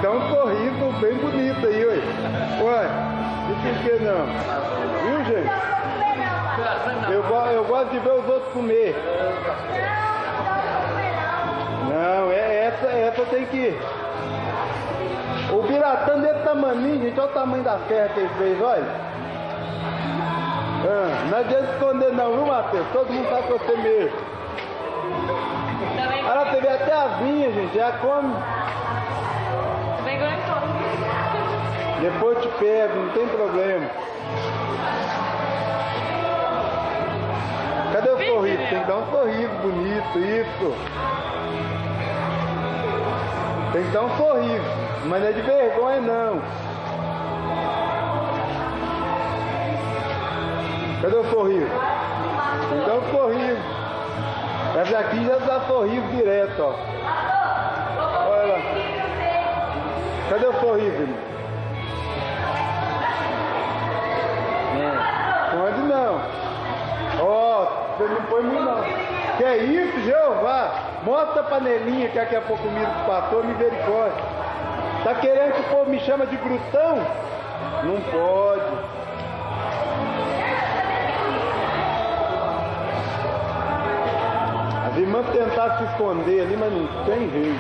que dar um sorriso bem bonito aí, ué. Ué, de que não? Viu, gente? Eu gosto de ver os outros comer. Não, essa tem que... O biratã desse tamaninho, gente, olha o tamanho da serra que ele fez, olha. Não adianta esconder não, viu, Matheus? Todo mundo sabe que você mesmo. Olha lá, você vê até a vinha, gente, já come. Vem ganhando todo. Depois eu te pego, não tem problema. Cadê o sorriso? Tem que dar um sorriso bonito, isso. Tem que dar um sorriso, mas não é de vergonha não. Cadê o sorriso? Tem que dar um sorriso. Essa aqui já dá sorriso direto, ó. Olha lá. Cadê o sorriso, irmão? Pode não. Ó, você não põe muito não. Que é isso, Jeová? Mostra a panelinha que daqui a pouco o milho passou, misericórdia. Tá querendo que o povo me chama de glutão? Não pode. As irmãs tentaram se esconder ali, mas não tem jeito.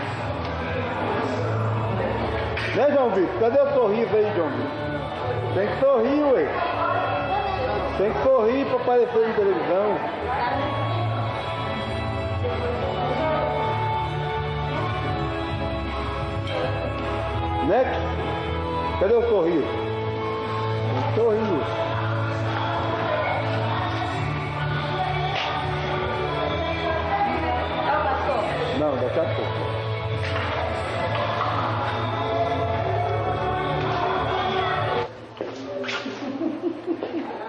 Né, João Vitor? Cadê o sorriso aí, João Vitor? Tem que sorrir, ué. Tem que sorrir pra aparecer na televisão. Next. Cadê o sorriso? Sorriso. Não, daqui a pouco.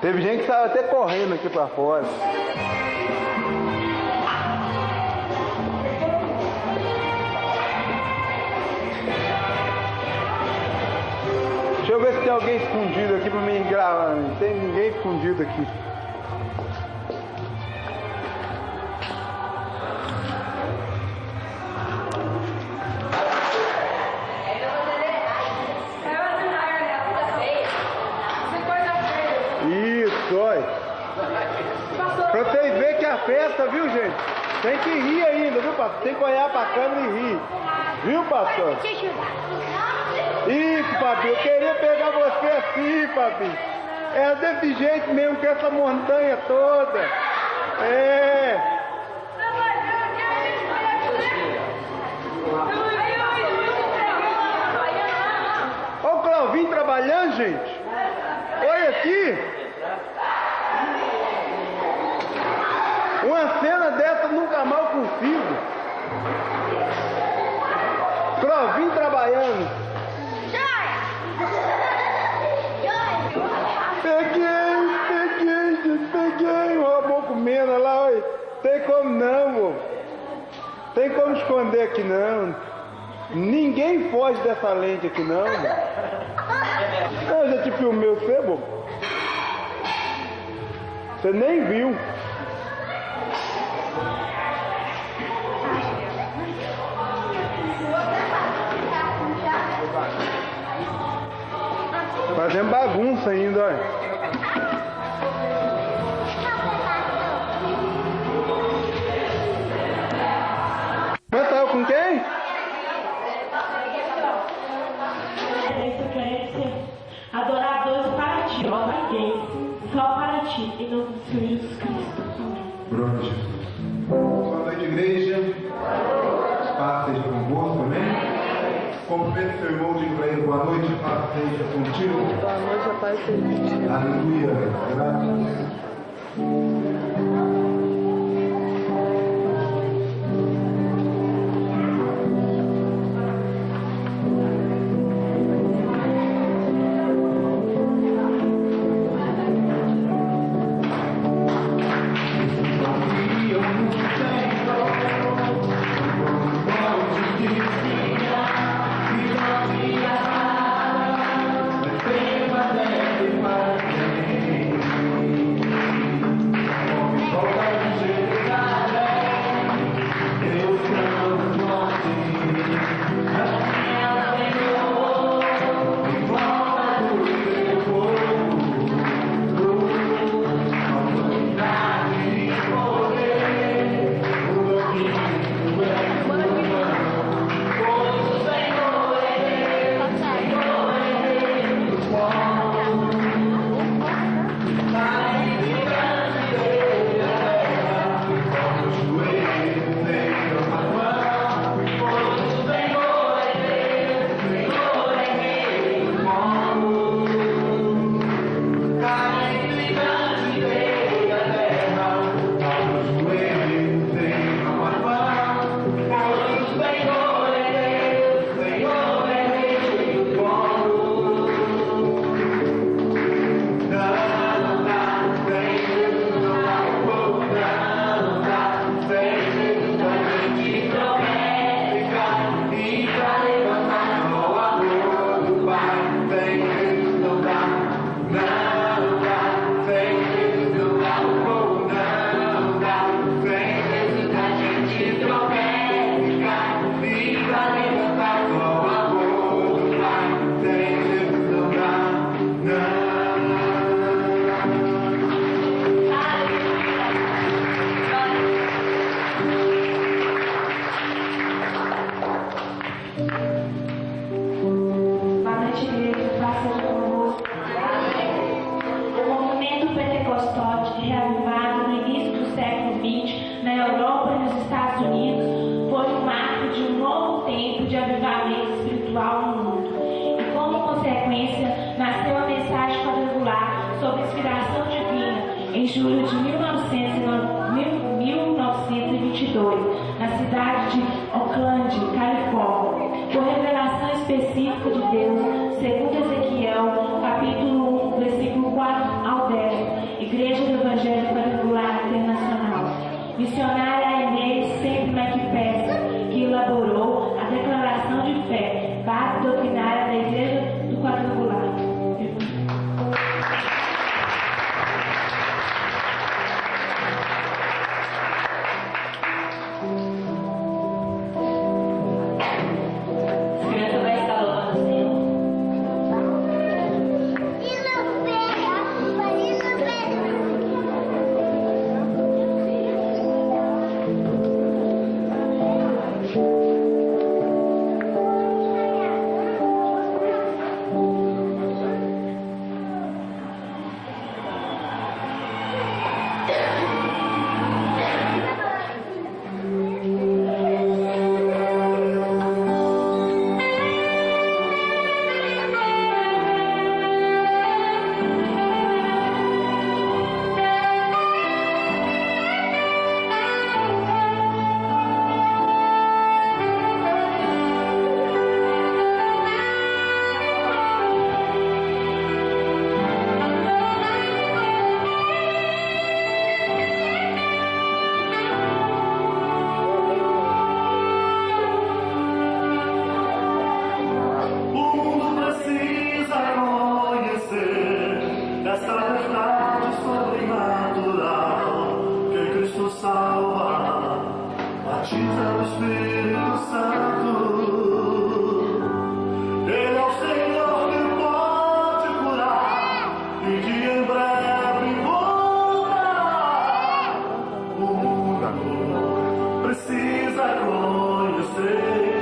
Teve gente que saiu até correndo aqui pra fora. Deixa eu ver se tem alguém escondido aqui pra mim gravar. Não tem ninguém escondido aqui. Isso, olha. Pra vocês verem que a festa, viu, gente? Tem que rir ainda, viu, pastor? Tem que olhar pra câmera e rir. Viu, pastor? Isso, papi. Eu queria pegar você assim, papi. É desse jeito mesmo, com essa montanha toda. É. Olha o Clauvinho trabalhando, gente. Olha aqui. Uma cena dessa nunca mais eu consigo. Clauvinho trabalhando. Peguei, ó, a boca comendo lá, olha. Tem como não, vô. Tem como esconder aqui não. Ninguém foge dessa lente aqui não. Eu já te filmei você, bobo. Você nem viu. Fazendo bagunça ainda, olha. Mas tava com quem? Adorar a Deus para ti, ó, ninguém. Só para ti, em nome do Senhor Jesus Cristo. Pronto, Jesus. Boa noite, igreja. Paz seja convosco, amém? Cumprimento seu irmão, digo para ele, boa noite, paz seja contigo. Boa noite, a paz seja contigo. Aleluia. Graças a Deus. Unidos foi um marco de um novo tempo de avivamento espiritual no mundo. E como consequência, nasceu a mensagem quadrangular sob inspiração divina em julho de 1922, na cidade de Oakland, Califórnia, por revelação específica de Deus, segundo Ezequiel, capítulo 1, versículo 4 ao 10, Igreja do Evangelho Quadrangular Internacional. Missionária Inês Sempre McPherson, que elaborou a declaração de fé, base doutrinária da Igreja do Quadrangular. Precisa conhecer.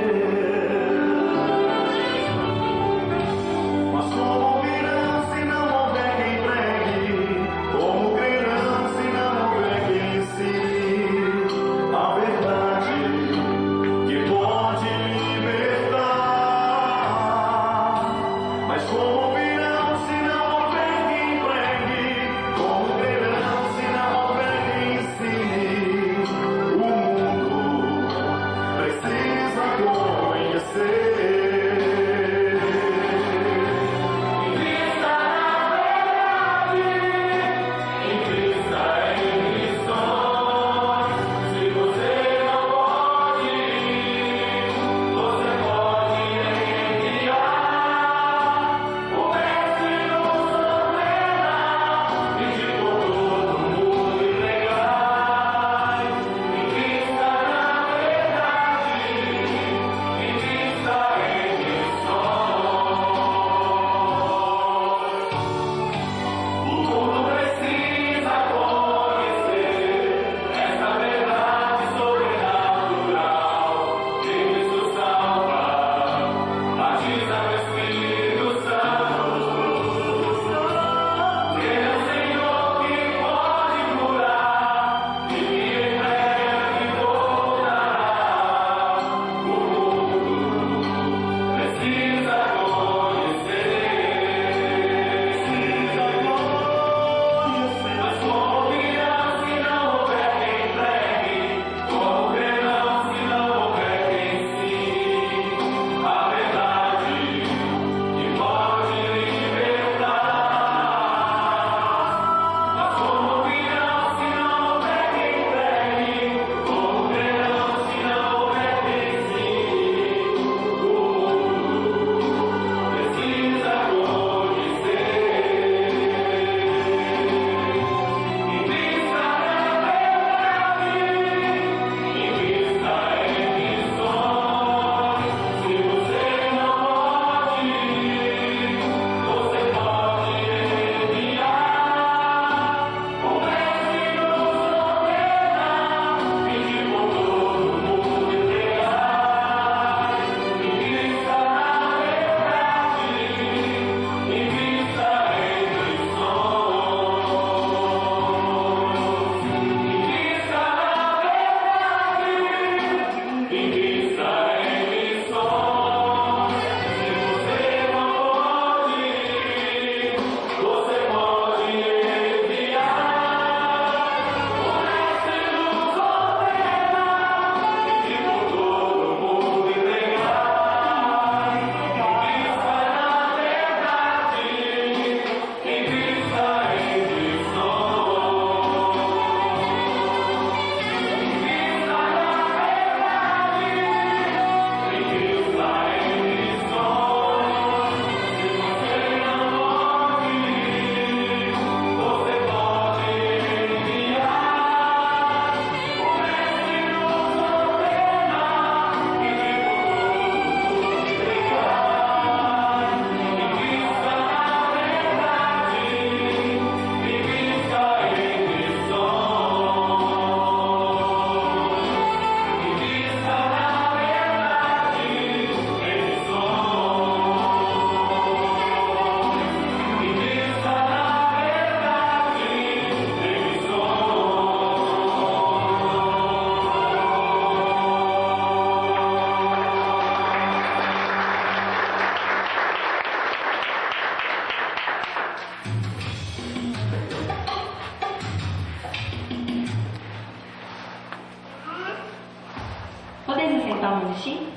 botar um bichinho?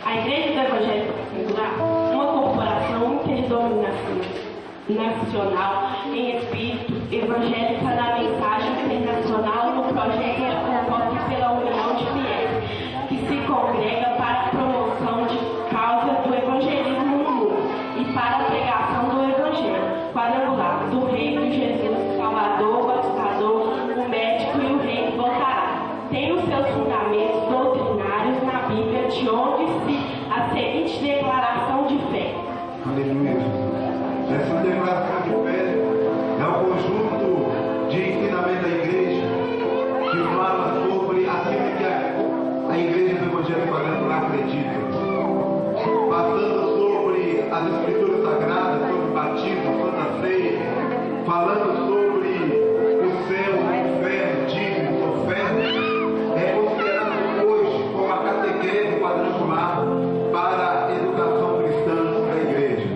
A Igreja do Evangelho Popular é uma corporação nacional em espírito evangélica na mensagem internacional no projeto composto pela União de Fiéis, que se congrega para a promoção de causa do evangelismo no mundo e para a pregação do Evangelho quadrangular do Reino de Jesus, Salvador, Batizador, o Médico e o Rei voltará. Tem os seus fundamentos doutrinários na Bíblia, de onde a seguinte declaração de fé. Aleluia, Jesus. Essa declaração de fé é o conjunto de ensinamento da igreja que fala sobre aquilo que a igreja do Evangelho Quadrangular acredita, passando sobre as escrituras sagradas, sobre o batismo, sobre a ceia, falando sobre o céu, o inferno, dízimo, oferta. É considerado hoje como a catequese quadrangular para a educação cristã da igreja.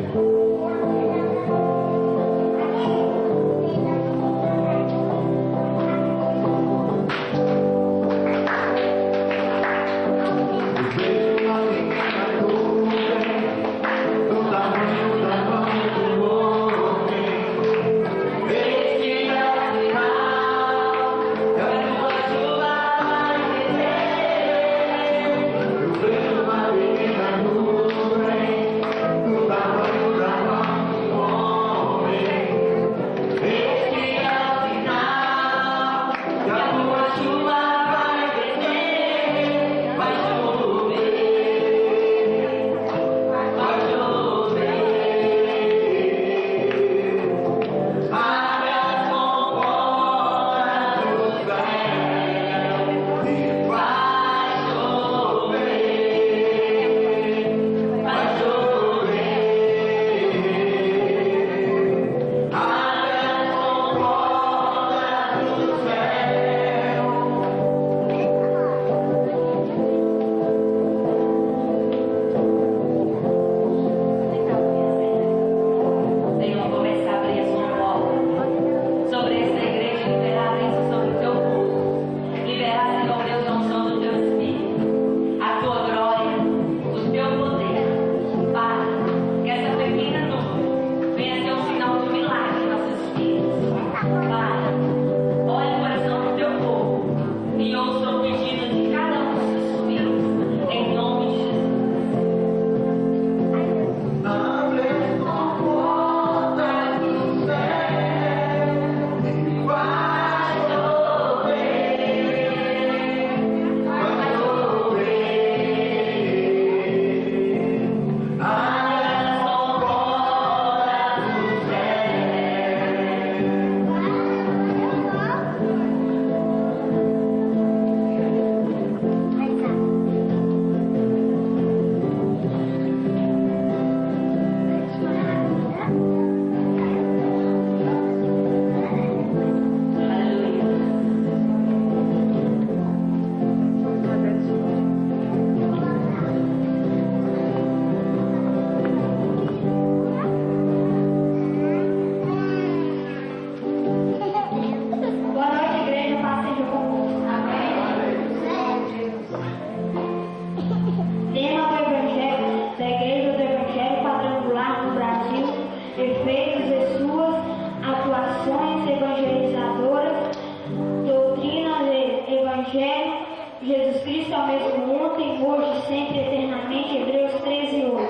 Jesus Cristo é o mesmo ontem, hoje, sempre, eternamente. Hebreus 13:8.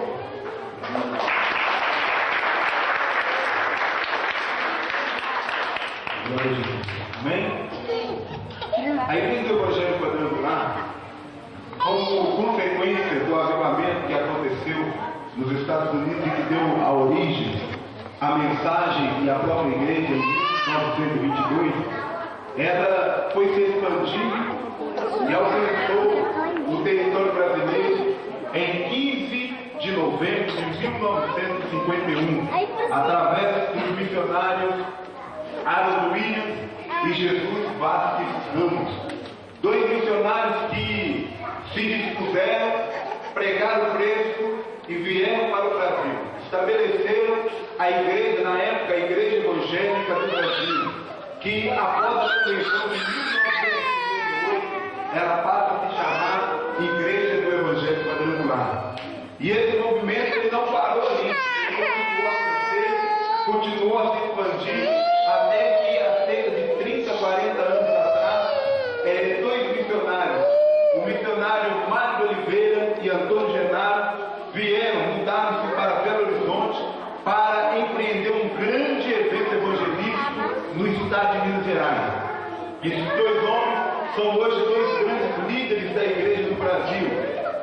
Glória a Jesus. Amém? A igreja do Evangelho Quadrangular, como consequência do avivamento que aconteceu nos Estados Unidos e que deu a origem à mensagem e à própria igreja em 1922, ela foi se expandir e alcançou o território brasileiro em 15 de novembro de 1951, através dos missionários Aaron Williams e Jesus Vasquez Ramos, dois missionários que se dispuseram, pregaram o Cristo e vieram para o Brasil. Estabeleceram a igreja, na época, a Igreja Evangélica do Brasil, que após a convenção de 1988, ela passa a se chamar Igreja do Evangelho Quadrangular. E esse movimento ele não parou ali, ele continuou a se expandir, até que há cerca de 30, 40 anos atrás, dois missionários, o missionário Mário de Oliveira e Antônio Genaro, vieram, mudaram-se para Belo Horizonte para empreender um grande evento evangelístico no estado de Minas Gerais. Esses dois homens são hoje dois grandes líderes da igreja do Brasil.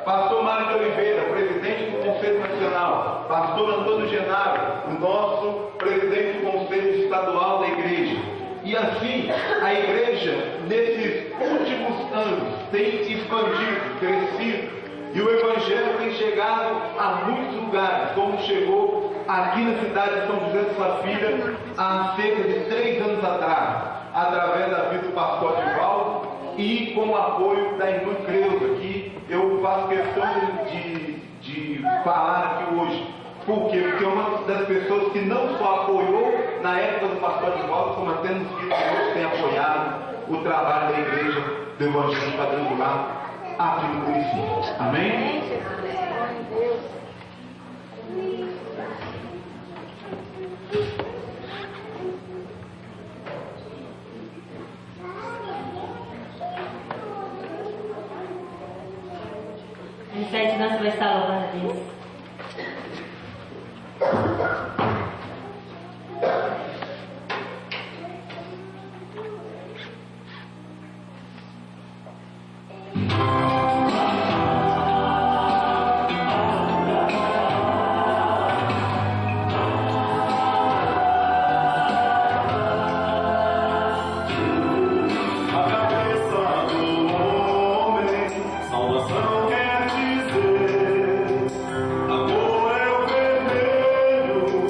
Pastor Mário de Oliveira, presidente do Conselho Nacional. Pastor Antônio Genaro, o nosso presidente do Conselho Estadual da igreja. E assim, a igreja, nesses últimos anos, tem expandido, crescido. E o Evangelho tem chegado a muitos lugares, como chegou aqui na cidade de São José do Safira há cerca de 3 anos atrás, através da vida do pastor Divaldo e com o apoio da irmã Creuza, que eu faço questão de falar aqui hoje. Por quê? Porque é uma das pessoas que não só apoiou na época do pastor Divaldo, como até nos dias de hoje tem apoiado o trabalho da igreja do Evangelho Quadrangular aqui no município. Amém? Em 7 nós vamos estar louvando a Deus. Amor é o vermelho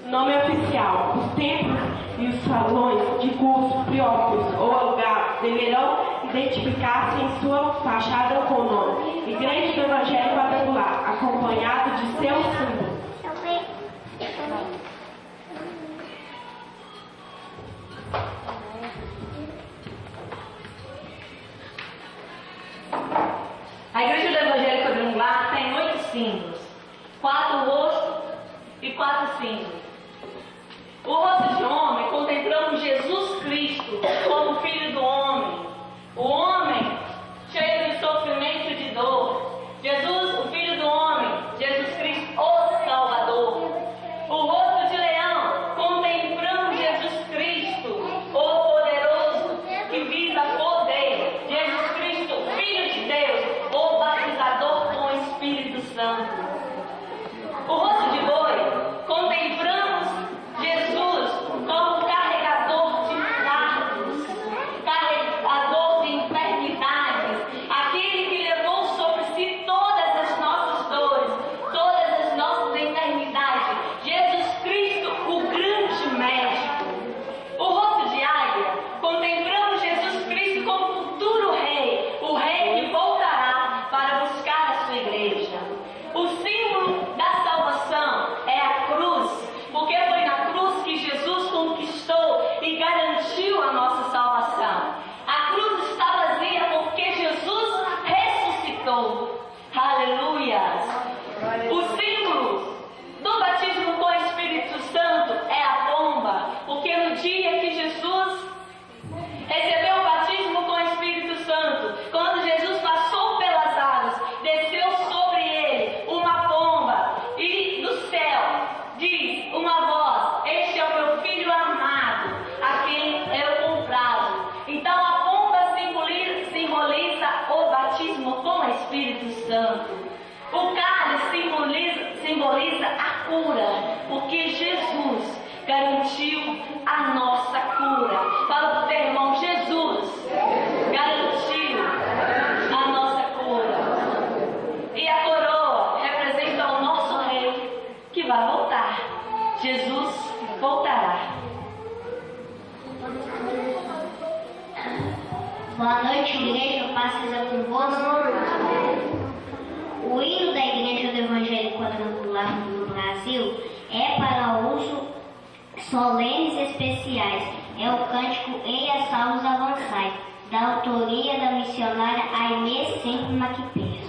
Nome oficial. Os templos e os salões de curso próprios ou alugados deverão identificar-se em sua fachada com o nome Igreja do Evangelho Quadrangular, acompanhado de seu símbolo. A Igreja do Evangelho Quadrangular tem 8 símbolos, 4 rostos e 4 símbolos. O rosto de homem, contemplamos Jesus Cristo como Filho do homem. O homem cheio de sofrimento e de dor. Jesus, o Filho do homem. Jesus Cristo, o Salvador. O rosto de leão, contemplamos Jesus Cristo, o poderoso, que visa poder. Jesus Cristo, Filho de Deus, o batizador com o Espírito Santo. O rosto de boi, contemplamos Jesus como carregador de fardos, carregador de enfermidades, aquele que levou sobre si todas as nossas dores, todas as nossas enfermidades. Jesus Cristo, o grande médico. O rosto de águia, contemplamos Jesus Cristo como futuro rei, o rei que voltará para buscar a sua igreja. O símbolo da salvação é a cruz, porque foi na cruz que Jesus conquistou e garantiu a nossa salvação. A cruz está vazia porque Jesus ressuscitou. Aleluias! O símbolo do batismo com o Espírito Santo é a pomba, porque no dia que Jesus recebeu o batismo com o Espírito Santo, quando Jesus passou pelas águas, desceu sobre ele uma pomba, e do céu diz uma voz: este é o meu filho amado, a quem eu comprazo. Então a pomba simboliza o batismo com o Espírito Santo. O cálice simboliza a cura, porque Jesus garantiu a nossa cura. Fala para o teu irmão: Jesus garantiu a nossa cura. E a coroa representa o nosso rei que vai voltar. Jesus voltará. Boa noite, igreja. Paz seja convosco. O hino da Igreja do Evangelho Quadrangular no Brasil é para uso solenes especiais. É o cântico Ei a Salvos Avançai, da autoria da missionária Aimee Sempre Maquipes.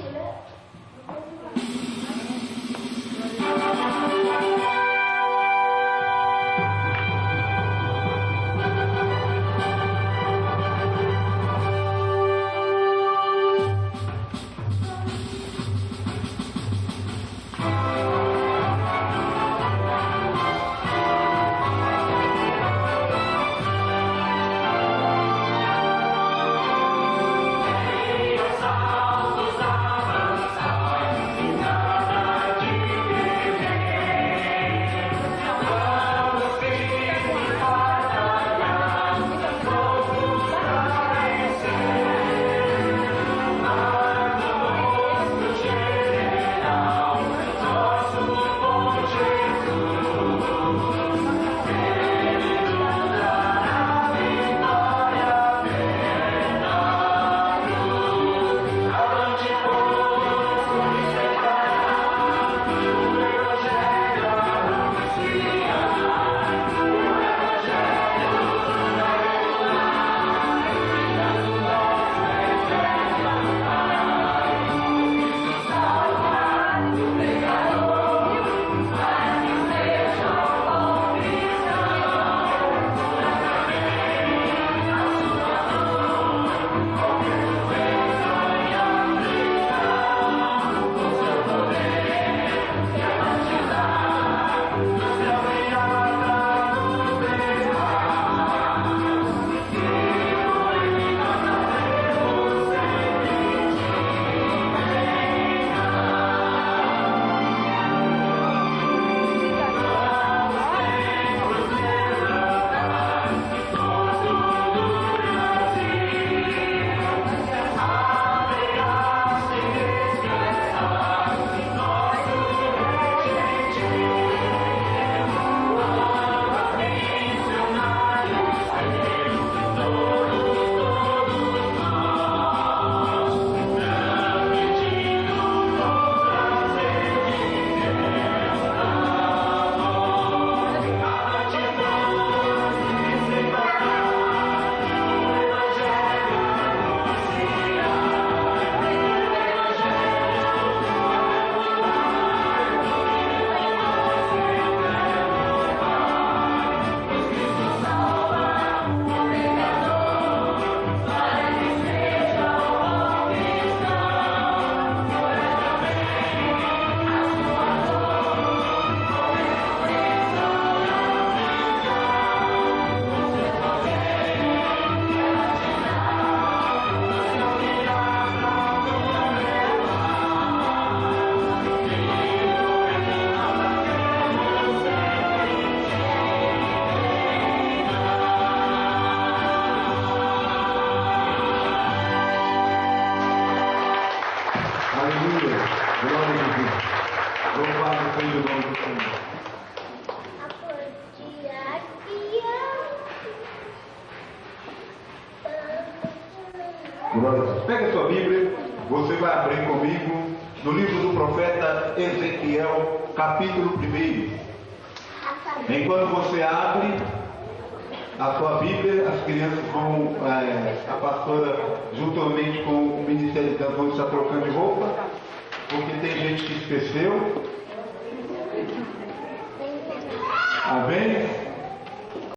Salvos Glória a Deus. Pega a sua Bíblia, você vai abrir comigo no livro do profeta Ezequiel, capítulo 1. Enquanto você abre a sua Bíblia, as crianças vão, a pastora, juntamente com o Ministério de Deus, vão estar trocando de roupa, porque tem gente que esqueceu. Amém?